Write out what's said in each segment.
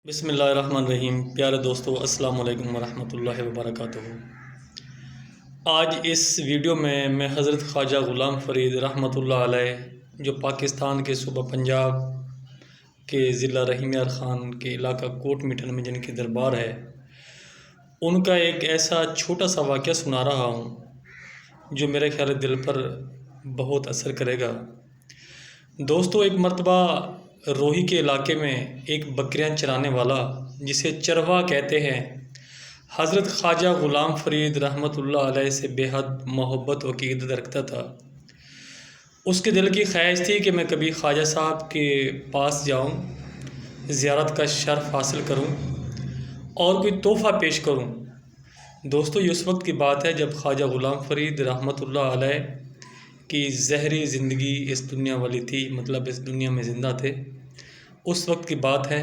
بسم اللہ الرحمن الرحیم۔ پیارے دوستو، السلام علیکم ورحمۃ اللہ وبرکاتہ۔ آج اس ویڈیو میں حضرت خواجہ غلام فرید رحمۃ اللہ علیہ، جو پاکستان کے صوبہ پنجاب کے ضلع رحیم یار خان کے علاقہ کوٹ میٹھن میں جن کی دربار ہے، ان کا ایک ایسا چھوٹا سا واقعہ سنا رہا ہوں جو میرے خیال دل پر بہت اثر کرے گا۔ دوستو، ایک مرتبہ روہی کے علاقے میں ایک بکریاں چرانے والا، جسے چروا کہتے ہیں، حضرت خواجہ غلام فرید رحمۃ اللہ علیہ سے بے حد محبت و عقیدت رکھتا تھا۔ اس کے دل کی خواہش تھی کہ میں کبھی خواجہ صاحب کے پاس جاؤں، زیارت کا شرف حاصل کروں اور کوئی تحفہ پیش کروں۔ دوستو، یہ اس وقت کی بات ہے جب خواجہ غلام فرید رحمۃ اللہ علیہ کی ظاہری زندگی اس دنیا والی تھی، مطلب اس دنیا میں زندہ تھے، اس وقت کی بات ہے۔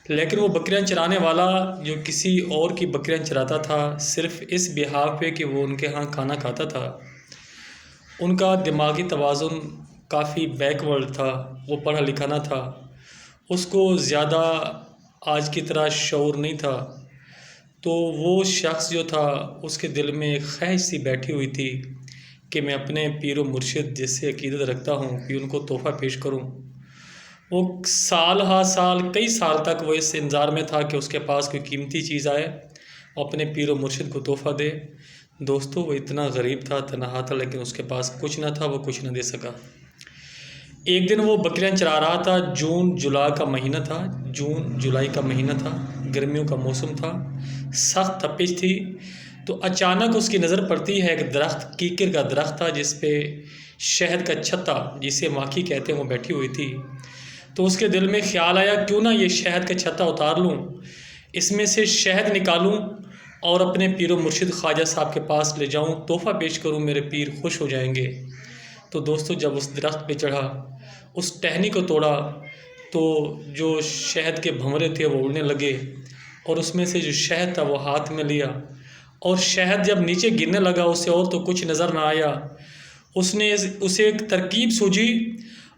لیکن وہ بکریاں چرانے والا جو کسی اور کی بکریاں چراتا تھا، صرف اس بحاف پہ کہ وہ ان کے ہاں کھانا کھاتا تھا، ان کا دماغی توازن کافی بیکورڈ تھا، وہ پڑھا لکھا نہ تھا، اس کو زیادہ آج کی طرح شعور نہیں تھا، تو وہ شخص جو تھا اس کے دل میں ایک خواہش سی بیٹھی ہوئی تھی کہ میں اپنے پیر و مرشد جس سے عقیدت رکھتا ہوں کہ ان کو تحفہ پیش کروں۔ وہ سال ہا سال، کئی سال تک وہ اس انتظار میں تھا کہ اس کے پاس کوئی قیمتی چیز آئے، وہ اپنے پیر و مرشد کو تحفہ دے۔ دوستو، وہ اتنا غریب تھا، تنہا تھا، لیکن اس کے پاس کچھ نہ تھا، وہ کچھ نہ دے سکا۔ ایک دن وہ بکریاں چرا رہا تھا، جون جولائی کا مہینہ تھا، گرمیوں کا موسم تھا، سخت تپش تھی، تو اچانک اس کی نظر پڑتی ہے ایک درخت، کیکر کا درخت تھا، جس پہ شہد کا چھتا، جسے ماکھی کہتے ہیں، وہ بیٹھی ہوئی تھی۔ تو اس کے دل میں خیال آیا، کیوں نہ یہ شہد کا چھتا اتار لوں، اس میں سے شہد نکالوں اور اپنے پیر و مرشد خواجہ صاحب کے پاس لے جاؤں، تحفہ پیش کروں، میرے پیر خوش ہو جائیں گے۔ تو دوستو، جب اس درخت پہ چڑھا، اس ٹہنی کو توڑا، تو جو شہد کے بھنورے تھے وہ اڑنے لگے، اور اس میں سے جو شہد تھا وہ ہاتھ میں لیا، اور شہد جب نیچے گرنے لگا، اسے اور تو کچھ نظر نہ آیا۔ اسے ایک ترکیب سوجھی،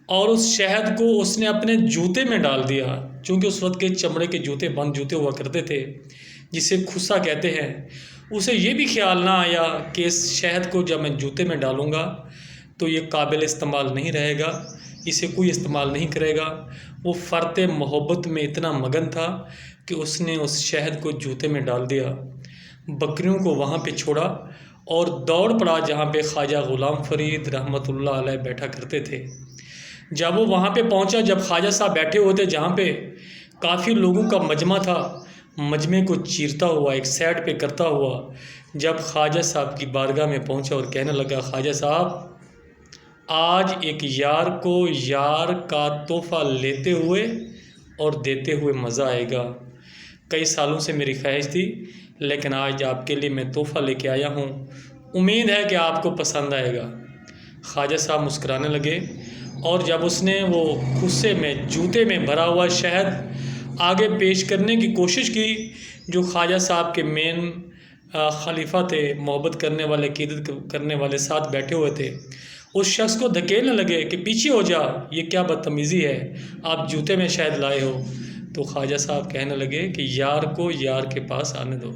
اور اس شہد کو اس نے اپنے جوتے میں ڈال دیا، چونکہ اس وقت کے چمڑے کے جوتے، بند جوتے ہوا کرتے تھے، جسے کھسا کہتے ہیں۔ اسے یہ بھی خیال نہ آیا کہ اس شہد کو جب میں جوتے میں ڈالوں گا تو یہ قابل استعمال نہیں رہے گا، اسے کوئی استعمال نہیں کرے گا۔ وہ فرط محبت میں اتنا مگن تھا کہ اس نے اس شہد کو جوتے میں ڈال دیا، بکریوں کو وہاں پہ چھوڑا اور دوڑ پڑا جہاں پہ خواجہ غلام فرید رحمۃ اللہ علیہ بیٹھا کرتے تھے۔ جب وہ وہاں پہ پہنچا، جب خواجہ صاحب بیٹھے ہوئے تھے جہاں پہ کافی لوگوں کا مجمع تھا، مجمع کو چیرتا ہوا، ایک سائڈ پہ کرتا ہوا، جب خواجہ صاحب کی بارگاہ میں پہنچا اور کہنے لگا، خواجہ صاحب، آج ایک یار کو یار کا تحفہ لیتے ہوئے اور دیتے ہوئے مزہ آئے گا۔ کئی سالوں سے میری خواہش تھی، لیکن آج آپ کے لیے میں تحفہ لے کے آیا ہوں، امید ہے کہ آپ کو پسند آئے گا۔ خواجہ صاحب مسکرانے لگے، اور جب اس نے وہ کھسے میں، جوتے میں بھرا ہوا شہد آگے پیش کرنے کی کوشش کی، جو خواجہ صاحب کے مین خلیفہ تھے، محبت کرنے والے، عقیدت کرنے والے ساتھ بیٹھے ہوئے تھے، اس شخص کو دھکیلنے لگے کہ پیچھے ہو جا، یہ کیا بدتمیزی ہے، آپ جوتے میں شہد لائے ہو۔ تو خواجہ صاحب کہنے لگے کہ یار کو یار کے پاس آنے دو۔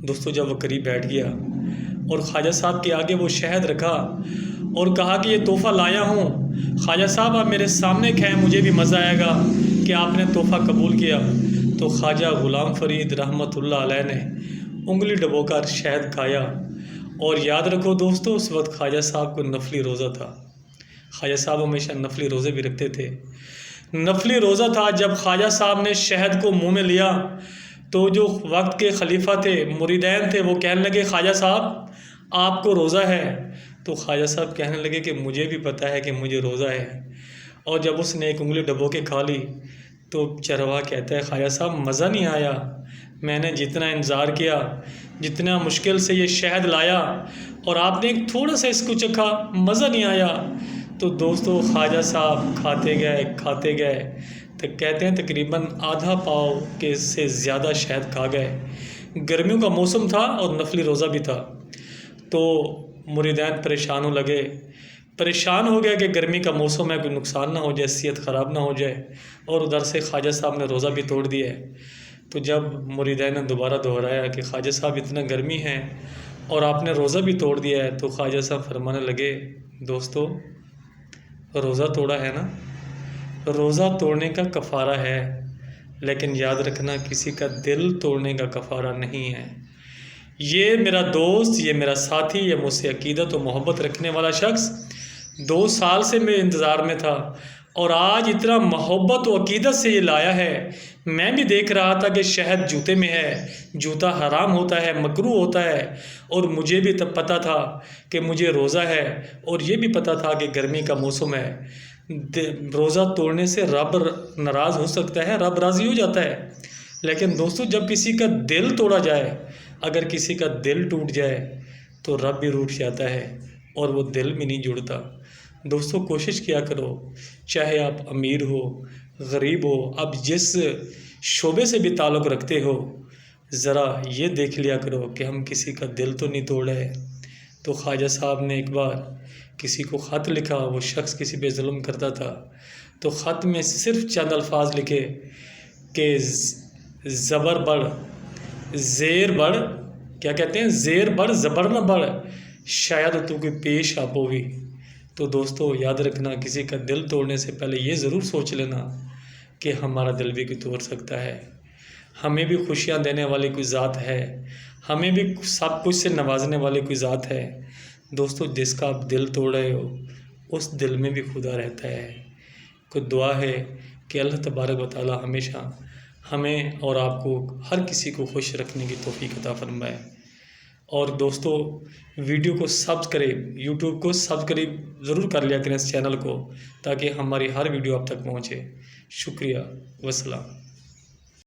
دوستو، جب وہ قریب بیٹھ گیا اور خواجہ صاحب کے آگے وہ شہد رکھا اور کہا کہ یہ تحفہ لایا ہوں، خواجہ صاحب آپ میرے سامنے کھائیں، مجھے بھی مزہ آئے گا کہ آپ نے تحفہ قبول کیا۔ تو خواجہ غلام فرید رحمۃ اللہ علیہ نے انگلی ڈبو کر شہد کھایا۔ اور یاد رکھو دوستو، اس وقت خواجہ صاحب کو نفلی روزہ تھا۔ خواجہ صاحب ہمیشہ نفلی روزے بھی رکھتے تھے۔ نفلی روزہ تھا، جب خواجہ صاحب نے شہد کو منہ میں لیا تو جو وقت کے خلیفہ تھے، مریدین تھے، وہ کہنے لگے، خواجہ صاحب آپ کو روزہ ہے؟ تو خواجہ صاحب کہنے لگے کہ مجھے بھی پتہ ہے کہ مجھے روزہ ہے۔ اور جب اس نے ایک انگلی ڈبو کے کھا لی تو چروا کہتا ہے، خواجہ صاحب مزہ نہیں آیا، میں نے جتنا انتظار کیا، جتنا مشکل سے یہ شہد لایا، اور آپ نے ایک تھوڑا سا اس کو چکھا، مزہ نہیں آیا۔ تو دوستو، خواجہ صاحب کھاتے گئے تو کہتے ہیں تقریباً آدھا پاؤ کے سے زیادہ شہد کھا گئے۔ گرمیوں کا موسم تھا اور نفلی روزہ بھی تھا، تو مریدین پریشان ہو لگے پریشان ہو گیا کہ گرمی کا موسم ہے، کوئی نقصان نہ ہو جائے، صحت خراب نہ ہو جائے، اور ادھر سے خواجہ صاحب نے روزہ بھی توڑ دیا ہے۔ تو جب مریدین نے دوبارہ دہرایا کہ خواجہ صاحب اتنا گرمی ہے اور آپ نے روزہ بھی توڑ دیا ہے، تو خواجہ صاحب فرمانے لگے دوستو روزہ توڑا ہے نا، روزہ توڑنے کا کفارہ ہے، لیکن یاد رکھنا کسی کا دل توڑنے کا کفارہ نہیں ہے۔ یہ میرا دوست، یہ میرا ساتھی، یہ مجھ سے عقیدت و محبت رکھنے والا شخص 2 سال سے میرے انتظار میں تھا، اور آج اتنا محبت و عقیدت سے یہ لایا ہے۔ میں بھی دیکھ رہا تھا کہ شہد جوتے میں ہے، جوتا حرام ہوتا ہے، مکروہ ہوتا ہے، اور مجھے بھی تب پتہ تھا کہ مجھے روزہ ہے، اور یہ بھی پتہ تھا کہ گرمی کا موسم ہے۔ روزہ توڑنے سے رب ناراض ہو سکتا ہے، رب راضی ہو جاتا ہے، لیکن دوستو جب کسی کا دل توڑا جائے، اگر کسی کا دل ٹوٹ جائے تو رب بھی روٹ جاتا ہے، اور وہ دل بھی نہیں جڑتا۔ دوستو کوشش کیا کرو، چاہے آپ امیر ہو، غریب ہو، آپ جس شعبے سے بھی تعلق رکھتے ہو، ذرا یہ دیکھ لیا کرو کہ ہم کسی کا دل تو نہیں توڑ رہے۔ تو خواجہ صاحب نے ایک بار کسی کو خط لکھا، وہ شخص کسی پہ ظلم کرتا تھا، تو خط میں صرف چند الفاظ لکھے کہ زبر بڑھ، زیر بڑھ، کیا کہتے ہیں، زیر بڑھ زبر نہ بڑھ، شاید تو کوئی پیش آپ ہوگی۔ تو دوستو یاد رکھنا کسی کا دل توڑنے سے پہلے یہ ضرور سوچ لینا کہ ہمارا دل بھی کوئی توڑ سکتا ہے۔ ہمیں بھی خوشیاں دینے والی کوئی ذات ہے، ہمیں بھی سب کچھ سے نوازنے والی کوئی ذات ہے۔ دوستو جس کا آپ دل توڑ رہے ہو اس دل میں بھی خدا رہتا ہے۔ کوئی دعا ہے کہ اللہ تبارک و تعالی ہمیشہ ہمیں اور آپ کو، ہر کسی کو خوش رکھنے کی توفیق عطا فرمائے۔ اور دوستو ویڈیو کو سبسکرائب، یوٹیوب کو سبسکرائب ضرور کر لیا کریں اس چینل کو، تاکہ ہماری ہر ویڈیو آپ تک پہنچے۔ شکریہ، والسلام۔